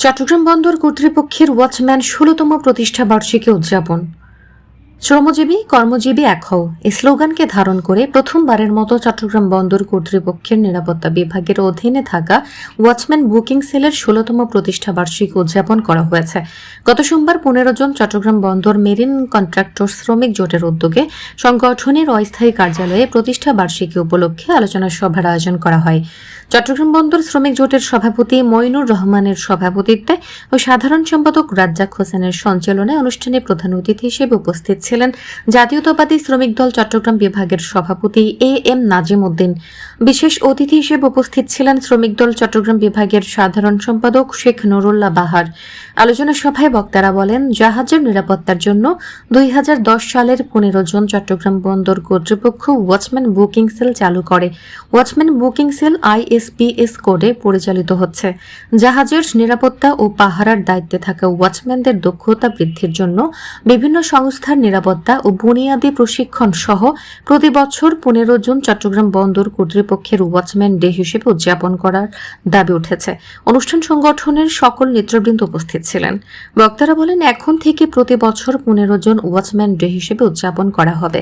চট্টগ্রাম বন্দর কর্তৃপক্ষের ওয়াচম্যান ১৬তম প্রতিষ্ঠা বার্ষিকী উদযাপন। শ্রমজীবী কর্মজীবী এক হও এই স্লোগানকে ধারণ করে প্রথমবারের মতো চট্টগ্রাম বন্দর কর্তৃপক্ষের নিরাপত্তা বিভাগের অধীনে থাকা ওয়াচম্যান বুকিং সেলের ১৬তম প্রতিষ্ঠা বার্ষিকী উদযাপন করা হয়েছে। গত সোমবার ১৫ জন চট্টগ্রাম বন্দর মেরিন কন্ট্রাক্টর শ্রমিক জোটের উদ্যোগে সংগঠনের অস্থায়ী কার্যালয়ে প্রতিষ্ঠা বার্ষিকী উপলক্ষে আলোচনা সভার আয়োজন করা হয়। চট্টগ্রাম বন্দর শ্রমিক জোটের সভাপতি মইনুর রহমানের সভাপতিত্বে ও সাধারণ সম্পাদক রাজ্জাক হোসেনের সঞ্চালনায় অনুষ্ঠানে প্রধান অতিথি হিসেবে উপস্থিত ছিলেন জাতীয়তাবাদী শ্রমিক দল চট্টগ্রাম বিভাগের সভাপতি এম নাজিম উদ্দিন। বিশেষ অতিথি হিসেবে উপস্থিত ছিলেন শ্রমিক দল চট্টগ্রাম বিভাগের সাধারণ সম্পাদক শেখ নুরুল্লাহ বাহার। আলোচনা সভায় বক্তারা বলেন, জাহাজের নিরাপত্তার জন্য ২০১০ সালের ১৫ জন চট্টগ্রাম বন্দর কর্তৃপক্ষ ওয়াচম্যান বুকিং সেল চালু করে। ওয়াচম্যান বুকিং সেল ISPS কোডে পরিচালিত হচ্ছে। জাহাজের নিরাপত্তা ও পাহারার দায়িত্বে থাকা ওয়াচম্যানদের দক্ষতা বৃদ্ধির জন্য বিভিন্ন সংস্থার নিরাপত্তা ও বুনিয়াদী প্রশিক্ষণ সহ প্রতি বছর ১৫ জুন চট্টগ্রাম বন্দর কর্তৃপক্ষের ওয়াচম্যান ডে হিসেবে উদযাপন করার দাবি উঠেছে। অনুষ্ঠান সংগঠনের সকল নেতৃবৃন্দ উপস্থিত ছিলেন। বক্তারা বলেন, এখন থেকে প্রতি বছর ১৫ জন ওয়াচম্যান ডে হিসেবে উদযাপন করা হবে।